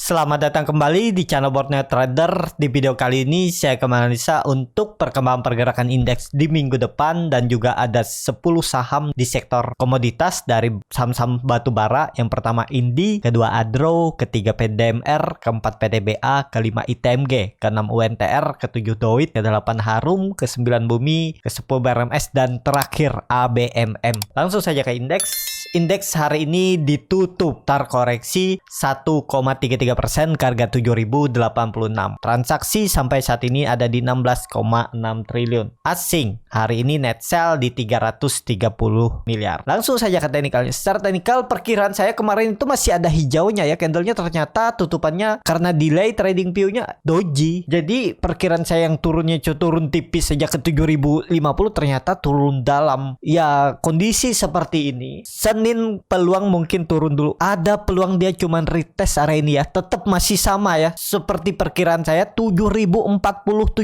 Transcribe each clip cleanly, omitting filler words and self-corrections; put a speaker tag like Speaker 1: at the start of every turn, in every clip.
Speaker 1: Selamat datang kembali di channel Boardnet Trader. Di video kali ini saya akan menganalisa untuk perkembangan pergerakan indeks di minggu depan dan juga ada 10 saham di sektor komoditas dari saham-saham batubara. Yang pertama Indi, kedua Adro, ketiga PDMR, keempat PTBA, kelima ITMG, keenam UNTR, ketujuh Doit, kedelapan Harum, ke-9 Bumi, ke-10 BRMS dan terakhir ABMM. Langsung saja ke indeks. Indeks hari ini ditutup terkoreksi 1,33% ke harga 7.086. Transaksi sampai saat ini ada di 16,6 triliun. Asing hari ini net sell di 330 miliar. Langsung saja ke teknikalnya. Secara teknikal perkiraan saya kemarin itu masih ada hijaunya ya. Candlenya ternyata tutupannya karena delay trading view-nya doji. Jadi perkiraan saya yang turunnya turun tipis saja ke 7.050 ternyata turun dalam. Ya kondisi seperti ini Senin peluang mungkin turun dulu. Ada peluang dia cuman retest area ini ya. Tetap masih sama ya. Seperti perkiraan saya 7.040 7.050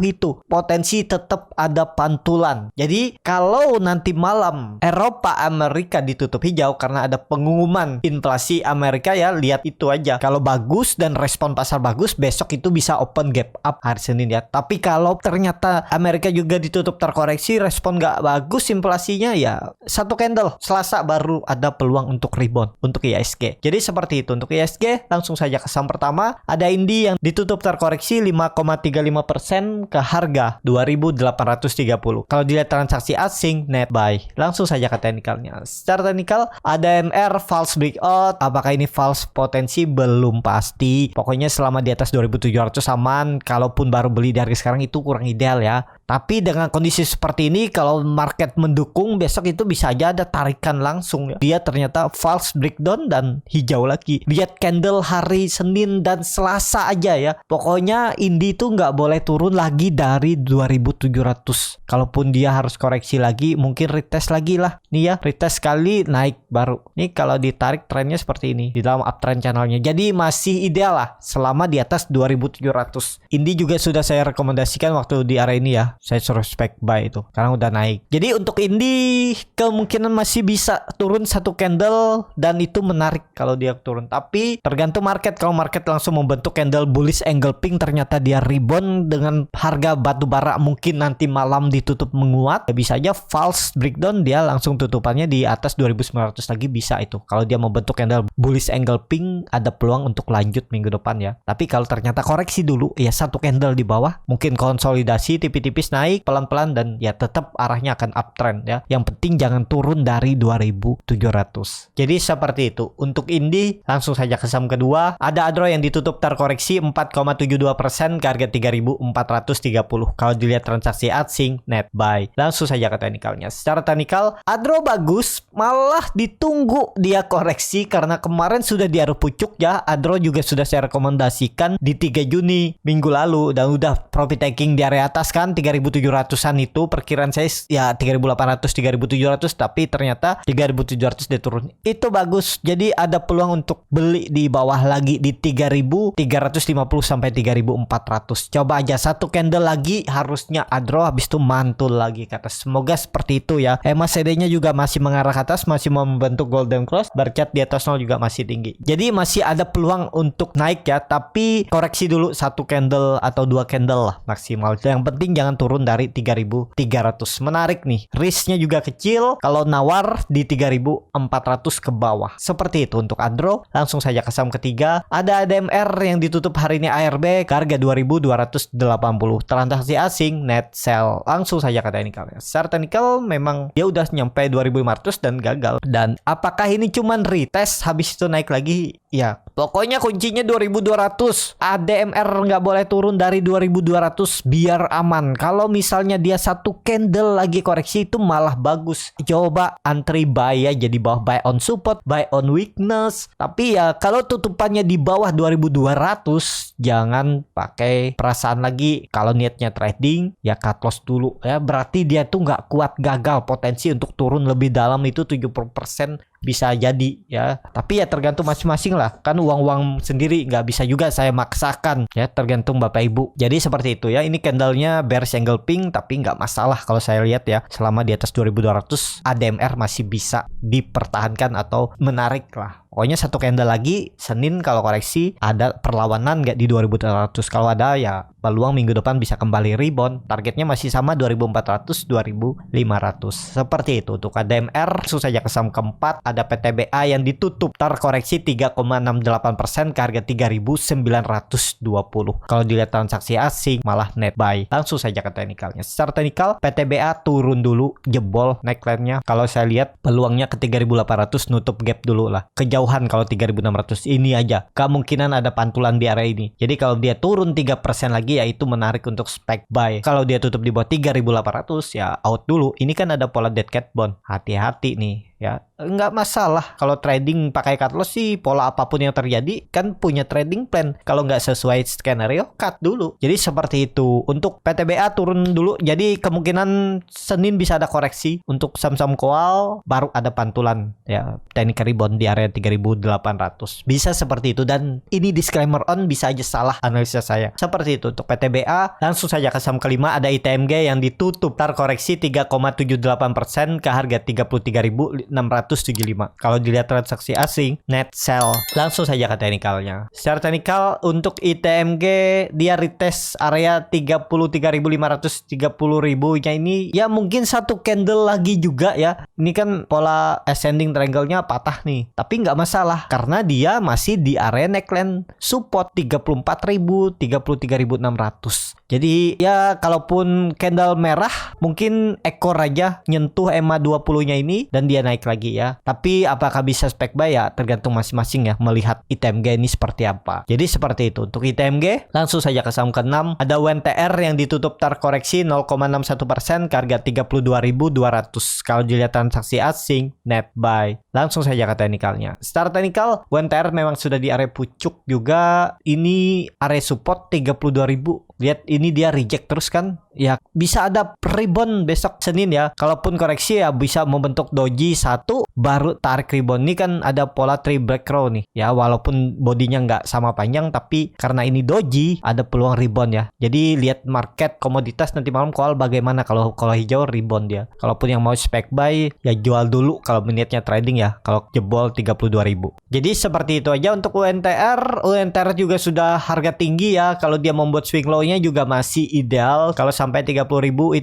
Speaker 1: itu. Potensi tetap ada pantulan. Jadi kalau nanti malam Eropa Amerika ditutup hijau karena ada pengumuman inflasi Amerika ya, lihat itu aja. Kalau bagus dan respon pasar bagus, besok itu bisa open gap up hari Senin ya. Tapi kalau ternyata Amerika juga ditutup terkoreksi, respon nggak bagus inflasinya ya, satu candle Selasa baru ada peluang untuk rebound untuk IHSG. Jadi seperti itu untuk IHSG. Langsung saja ke saham pertama. Ada Indi yang ditutup terkoreksi 5,35% ke harga 2.830. Kalau dilihat transaksi asing net buy. Langsung saja ke teknikalnya. Secara teknikal ada MR false breakout. Apakah ini false potensi? Belum pasti. Pokoknya selama di atas 2.700 aman. Kalaupun baru beli dari sekarang itu kurang ideal ya. Tapi dengan kondisi seperti ini, kalau market mendukung, besok itu bisa aja ada tarikan langsung ya. Dia ternyata false breakdown dan hijau lagi. Lihat candle hari Senin dan Selasa aja ya. Pokoknya Indi itu nggak boleh turun lagi dari 2.700. Kalaupun dia harus koreksi lagi, mungkin retest lagi lah. Nih ya, retest sekali naik baru. Nih kalau ditarik trennya seperti ini di dalam uptrend channelnya. Jadi masih ideal lah selama di atas 2.700. Indi juga sudah saya rekomendasikan waktu di area ini ya. Saya suruh spek buy itu karena udah naik. Jadi untuk Indi kemungkinan masih bisa turun satu candle dan itu menarik kalau dia turun. Tapi tergantung market. Kalau market langsung membentuk candle bullish angle pink, ternyata dia rebound dengan harga batu bara mungkin nanti malam ditutup menguat, ya bisa aja false breakdown, dia langsung tutupannya di atas 2.900 lagi bisa itu. Kalau dia membentuk candle bullish angle pink, ada peluang untuk lanjut minggu depan ya. Tapi kalau ternyata koreksi dulu ya, satu candle di bawah, mungkin konsolidasi tipis-tipis naik pelan-pelan dan ya tetap arahnya akan uptrend ya. Yang penting jangan turun dari 2.700. Jadi seperti itu. Untuk Indi langsung saja ke saham kedua. Ada Adro yang ditutup terkoreksi 4,72% ke harga 3.430. Kalau dilihat transaksi asing net buy. Langsung saja ke teknikalnya. Secara teknikal Adro bagus, malah ditunggu dia koreksi karena kemarin sudah diaruh pucuk ya. Adro juga sudah saya rekomendasikan di 3 Juni minggu lalu dan udah profit taking di area atas kan 3.700-an itu. Perkiraan saya ya 3.800 3.700, tapi ternyata 3.700 dia turun. Itu bagus. Jadi ada peluang untuk beli di bawah lagi di 3.350 sampai 3.400. Coba aja satu candle lagi harusnya Adro, habis itu mantul lagi ke atas. Semoga seperti itu ya. MACD-nya juga masih mengarah ke atas, masih membentuk golden cross, bercat di atas 0 juga masih tinggi. Jadi masih ada peluang untuk naik ya, tapi koreksi dulu satu candle atau 2 candle lah maksimal. Yang penting jangan turun dari 3.300. Menarik nih. Risknya juga kecil kalau nawar di 3.400 ke bawah. Seperti itu untuk Adro. Langsung saja ke saham ketiga. Ada ADMR yang ditutup hari ini ARB ke harga 2.280. Transaksi asing net sell. Langsung saja ke teknikalnya. Secara teknikal memang dia udah nyampe 2.500 dan gagal. Dan apakah ini cuman retest habis itu naik lagi? Ya, pokoknya kuncinya 2.200. ADMR nggak boleh turun dari 2.200 biar aman. Kalau misalnya dia satu candle lagi koreksi itu malah bagus. Coba antri buy ya, jadi bawah buy on support, buy on weakness. Tapi ya kalau tutupannya di bawah 2.200 jangan pakai perasaan lagi. Kalau niatnya trading ya cut loss dulu ya. Berarti dia tuh nggak kuat, gagal. Potensi untuk turun lebih dalam itu 70% bisa jadi ya. Tapi ya tergantung masing-masing lah. Kan uang-uang sendiri nggak bisa juga saya maksakan ya. Tergantung Bapak Ibu. Jadi seperti itu ya. Ini candlenya bearish angle pink tapi nggak masalah kalau saya lihat ya. Selama di atas 2.200 ADMR masih bisa dipertahankan atau menarik lah. Pokoknya satu candle lagi Senin kalau koreksi ada perlawanan nggak di 2400. Kalau ada ya peluang minggu depan bisa kembali rebound. Targetnya masih sama 2400 2500. Seperti itu. Untuk ADMR langsung saja ke saham keempat ada PTBA yang ditutup terkoreksi 3,68% ke harga 3.920. Kalau dilihat transaksi asing malah net buy. Langsung saja ke teknikalnya. Secara teknikal PTBA turun dulu, jebol neckline-nya. Kalau saya lihat peluangnya ke 3.800, nutup gap dulu lah. Kejauhan kalau 3.600 ini aja. Kemungkinan ada pantulan di area ini. Jadi kalau dia turun 3% lagi ya itu menarik untuk spec buy. Kalau dia tutup di bawah 3.800 ya out dulu. Ini kan ada pola dead cat bond. Hati-hati nih ya. Nggak masalah kalau trading pakai cut loss sih, pola apapun yang terjadi kan punya trading plan. Kalau nggak sesuai skenario cut dulu. Jadi seperti itu. Untuk PTBA turun dulu, jadi kemungkinan Senin bisa ada koreksi. Untuk saham-saham koal baru ada pantulan ya, teknik rebound di area 3.800. Bisa seperti itu, dan ini disclaimer on, bisa aja salah analisa saya. Seperti itu untuk PTBA. Langsung saja ke saham kelima ada ITMG yang ditutup terkoreksi 3,78% ke harga 33.675. Kalau dilihat transaksi asing net sell. Langsung saja ke teknikalnya. Secara teknikal untuk ITMG dia retest area 33.530.000 nya ini ya mungkin satu candle lagi juga ya. Ini kan pola ascending triangle-nya patah nih. Tapi nggak masalah karena dia masih di area neckline support 34.000, 33.600. Jadi ya kalaupun candle merah mungkin ekor aja nyentuh EMA 20-nya ini dan dia naik lagi ya. Tapi apakah bisa spek buy ya tergantung masing-masing ya, melihat ITMG ini seperti apa. Jadi seperti itu untuk ITMG. Langsung saja ke saham ke-6 ada WNTR yang ditutup terkoreksi 0,61% ke harga 32.200. Kalau dilihat transaksi asing net buy. Langsung saja ke teknikalnya. Secara teknikal WNTR memang sudah di area pucuk juga. Ini area support 32.000. Lihat ini dia reject terus kan. Ya bisa ada rebound besok Senin ya. Kalaupun koreksi ya bisa membentuk doji satu baru tarik rebound. Ini kan ada pola 3 break row nih. Ya walaupun bodinya nggak sama panjang tapi karena ini doji ada peluang rebound ya. Jadi lihat market komoditas nanti malam call bagaimana. Kalau hijau rebound ya. Kalaupun yang mau spec buy ya jual dulu kalau niatnya trading ya. Kalau jebol 32.000. Jadi seperti itu aja untuk UNTR. UNTR juga sudah harga tinggi ya. Kalau dia membuat swing low-nya juga masih ideal. Kalau sampai 30.000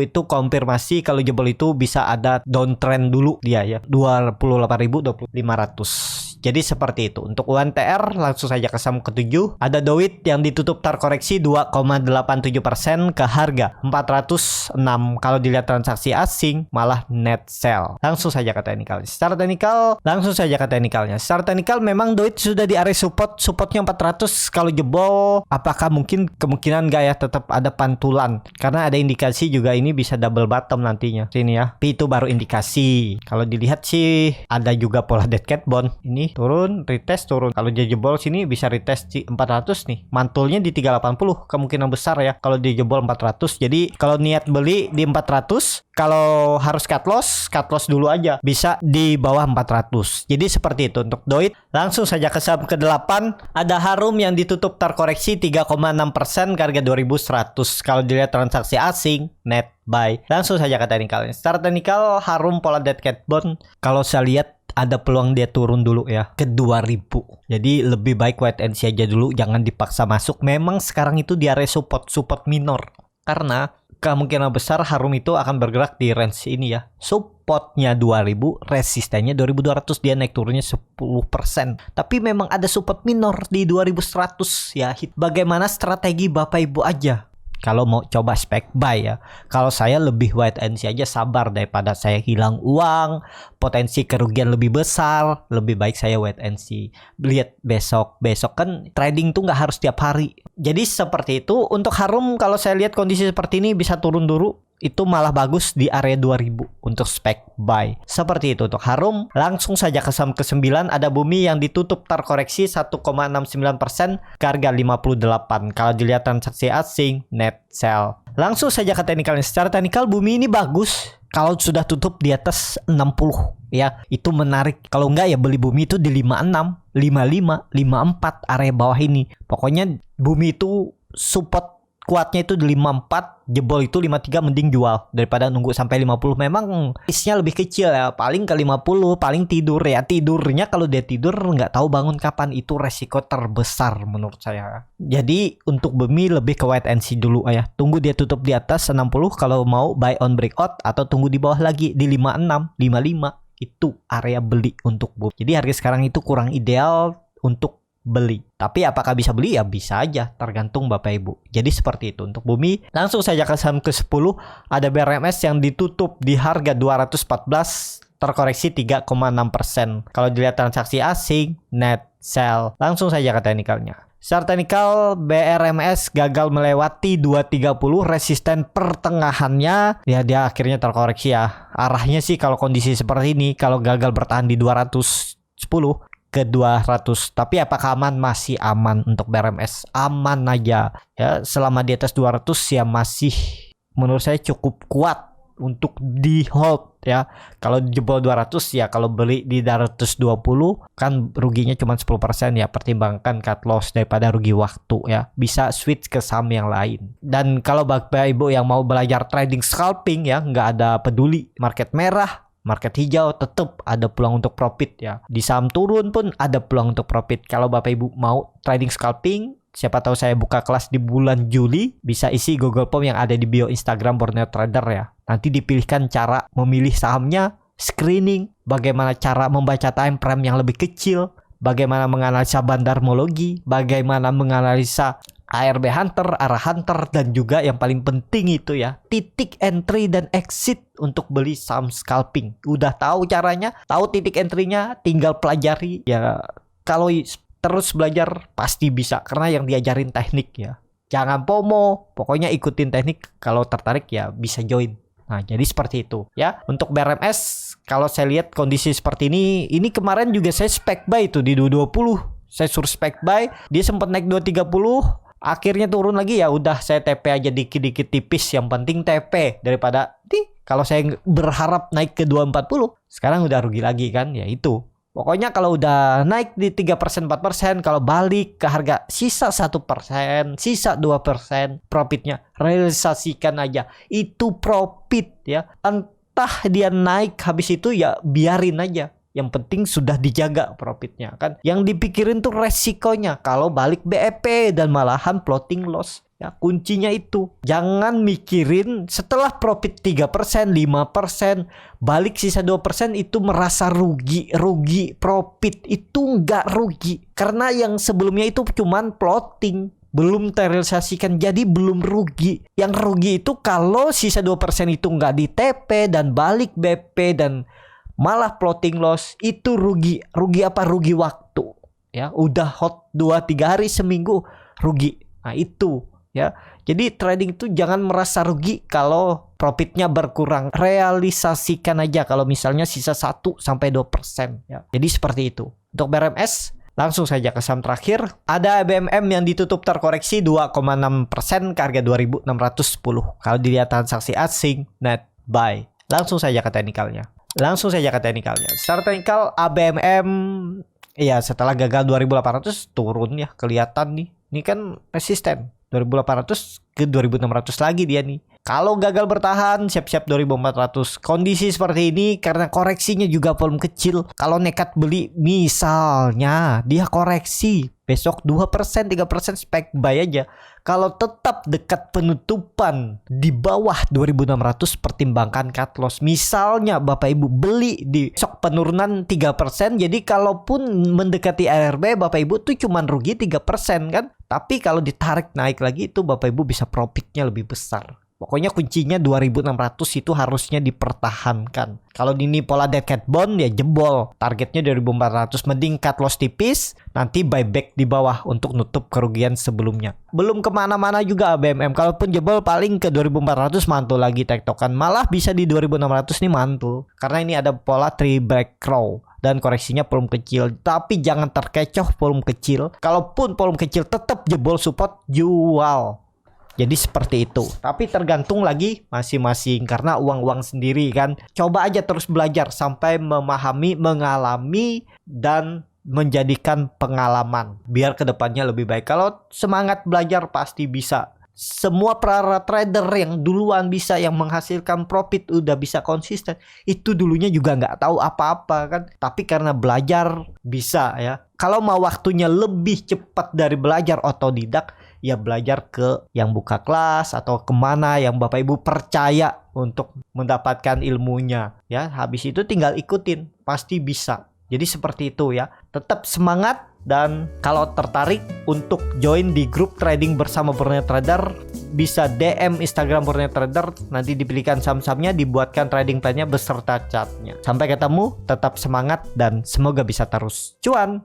Speaker 1: itu konfirmasi kalau jebol itu bisa ada downtrend dulu dia ya. 28.000, 2500. Jadi seperti itu. Untuk UNTR langsung saja ke saham ke-7 ada Doit yang ditutup terkoreksi 2,87% ke harga 406. Kalau dilihat transaksi asing malah net sell. Langsung saja ke teknikal. Secara teknikal langsung saja ke teknikalnya. Secara teknikal memang Doit sudah di area supportnya 400. Kalau jebol apakah mungkin kemungkinan nggak ya, tetap ada pantulan karena ada indikasi juga ini bisa double bottom nantinya sini ya. Tapi itu baru indikasi. Kalau dilihat sih ada juga pola dead cat bond ini turun retest turun. Kalau dia jebol sini bisa retest di 400 nih, mantulnya di 380 kemungkinan besar ya kalau dia jebol 400. Jadi kalau niat beli di 400, kalau harus cut loss dulu aja bisa di bawah 400. Jadi seperti itu untuk Doit. Langsung saja ke saham ke-8 ada Harum yang ditutup terkoreksi 3,6% ke harga 2.100. Kalau dilihat transaksi asing net buy. Langsung saja ke teknikalnya. Secara teknikal Harum pola dead cat bond kalau saya lihat ada peluang dia turun dulu ya ke 2000. Jadi lebih baik wait and see aja dulu, jangan dipaksa masuk. Memang sekarang itu di area support minor karena kemungkinan besar Harum itu akan bergerak di range ini ya. Supportnya 2000, resistennya 2200, dia naik turunnya 10%. Tapi memang ada support minor di 2100 ya. Bagaimana strategi Bapak Ibu aja kalau mau coba spec buy ya. Kalau saya lebih wait and see aja, sabar daripada saya hilang uang, potensi kerugian lebih besar. Lebih baik saya wait and see. Lihat besok kan trading tuh nggak harus tiap hari. Jadi seperti itu. Untuk Harum kalau saya lihat kondisi seperti ini bisa turun dulu. Itu malah bagus di area 2000 untuk spec buy. Seperti itu untuk Harum. Langsung saja ke saham ke-9 ada Bumi yang ditutup terkoreksi 1,69% ke harga 58. Kalau dilihat transaksi asing net sell. Langsung saja ke teknikalnya. Secara teknikal Bumi ini bagus kalau sudah tutup di atas 60 ya. Itu menarik. Kalau enggak ya beli Bumi itu di 56, 55, 54 area bawah ini. Pokoknya Bumi itu support kuatnya itu di 54, jebol itu 53, mending jual daripada nunggu sampai 50. Memang risknya lebih kecil ya, paling ke 50, paling tidur ya. Tidurnya kalau dia tidur nggak tahu bangun kapan, itu resiko terbesar menurut saya. Jadi untuk BMI lebih ke wait and see dulu ya. Tunggu dia tutup di atas 60 kalau mau buy on breakout, atau tunggu di bawah lagi di 56, 55. Itu area beli untuk BMI. Jadi harga sekarang itu kurang ideal untuk beli. Tapi apakah bisa beli? Ya bisa aja, tergantung Bapak Ibu. Jadi seperti itu untuk bumi. Langsung saja ke saham ke-10, ada BRMS yang ditutup di harga 214, terkoreksi 3,6%. Kalau dilihat transaksi asing, net sell. Langsung saja ke teknikalnya. Secara teknikal, BRMS gagal melewati 230 resisten pertengahannya. Ya dia akhirnya terkoreksi ya. Arahnya sih kalau kondisi seperti ini, kalau gagal bertahan di 210 ke 200. Tapi apakah aman? Masih aman untuk BRMS. Aman aja. Ya, selama di atas 200 ya masih menurut saya cukup kuat untuk di hold ya. Kalau jebol 200 ya, kalau beli di 220 kan ruginya cuma 10% ya. Pertimbangkan cut loss daripada rugi waktu ya. Bisa switch ke saham yang lain. Dan kalau Bapak Ibu yang mau belajar trading scalping ya, nggak ada peduli market merah, market hijau, tetap ada peluang untuk profit ya. Di saham turun pun ada peluang untuk profit. Kalau Bapak Ibu mau trading scalping, siapa tahu saya buka kelas di bulan Juli, bisa isi Google Form yang ada di bio Instagram Borneo Trader ya. Nanti dipilihkan cara memilih sahamnya, screening, bagaimana cara membaca time frame yang lebih kecil, bagaimana menganalisa bandarmologi, bagaimana menganalisa ARB Hunter, arah Hunter, dan juga yang paling penting itu ya, titik entry dan exit untuk beli saham scalping. Udah tahu caranya, tahu titik entry-nya, tinggal pelajari. Ya kalau terus belajar pasti bisa, karena yang diajarin teknik ya. Jangan FOMO, pokoknya ikutin teknik, kalau tertarik ya bisa join. Nah, jadi seperti itu ya. Untuk BRMS, kalau saya lihat kondisi seperti ini kemarin juga saya spec buy itu di 220. Saya suruh spec buy, dia sempat naik 230. Akhirnya turun lagi, ya udah saya TP aja dikit-dikit tipis, yang penting TP daripada kalau saya berharap naik ke 240. Sekarang udah rugi lagi kan, ya itu. Pokoknya kalau udah naik di 3%, 4%, kalau balik ke harga sisa 1%, sisa 2%, profitnya realisasikan aja. Itu profit ya. Entah dia naik habis itu ya biarin aja. Yang penting sudah dijaga profitnya kan. Yang dipikirin tuh resikonya kalau balik BEP dan malahan floating loss. Ya, kuncinya itu. Jangan mikirin setelah profit 3%, 5%, balik sisa 2% itu merasa rugi profit. Itu nggak rugi. Karena yang sebelumnya itu cuman floating, belum terrealisasikan, jadi belum rugi. Yang rugi itu kalau sisa 2% itu nggak di TP dan balik BP dan malah floating loss, itu rugi. Rugi apa? Rugi waktu ya. Udah hot 2-3 hari, seminggu rugi. Nah itu ya. Jadi trading itu jangan merasa rugi kalau profitnya berkurang. Realisasikan aja kalau misalnya sisa 1-2% ya. Jadi seperti itu. Untuk BRMS, langsung saja ke saham terakhir. Ada BMM yang ditutup terkoreksi 2,6% ke harga 2.610. Kalau dilihat transaksi asing, net buy. Langsung saja ke teknikalnya. Secara teknikal ABMM ya setelah gagal 2.800 turun ya, kelihatan nih. Ini kan resisten 2.800 ke 2.600 lagi dia nih. Kalau gagal bertahan, siap-siap 2.400. Kondisi seperti ini karena koreksinya juga volume kecil. Kalau nekat beli, misalnya dia koreksi besok 2%, 3% spek buy aja. Kalau tetap dekat penutupan di bawah 2.600, pertimbangkan cut loss. Misalnya Bapak Ibu beli di besok penurunan 3%. Jadi kalaupun mendekati ARB, Bapak Ibu tuh cuma rugi 3% kan. Tapi kalau ditarik naik lagi itu Bapak Ibu bisa profitnya lebih besar. Pokoknya kuncinya 2.600 itu harusnya dipertahankan. Kalau ini pola dead cat bond ya jebol. Targetnya 2.400, mending cut loss tipis, nanti buyback di bawah untuk nutup kerugian sebelumnya. Belum kemana-mana juga ABMM. Kalaupun jebol paling ke 2.400 mantul lagi tektokan. Malah bisa di 2.600 nih mantul. Karena ini ada pola 3 break crow. Dan koreksinya volume kecil. Tapi jangan terkecoh volume kecil. Kalaupun volume kecil tetap jebol support, jual. Jadi seperti itu. Tapi tergantung lagi masing-masing, karena uang-uang sendiri kan. Coba aja terus belajar sampai memahami, mengalami, dan menjadikan pengalaman biar kedepannya lebih baik. Kalau semangat belajar pasti bisa. semua para trader yang duluan bisa, yang menghasilkan profit udah bisa konsisten, itu dulunya juga nggak tahu apa-apa kan, tapi karena belajar bisa ya. Kalau mau waktunya lebih cepat dari belajar otodidak, ya belajar ke yang buka kelas atau kemana yang Bapak Ibu percaya untuk mendapatkan ilmunya ya. Habis itu tinggal ikutin, pasti bisa. Jadi seperti itu ya. Tetap semangat, dan kalau tertarik untuk join di grup trading bersama Borneo Trader, bisa DM Instagram Borneo Trader, nanti dipilihkan saham-sahamnya, dibuatkan trading plan-nya beserta chartnya. Sampai ketemu, tetap semangat dan semoga bisa terus cuan.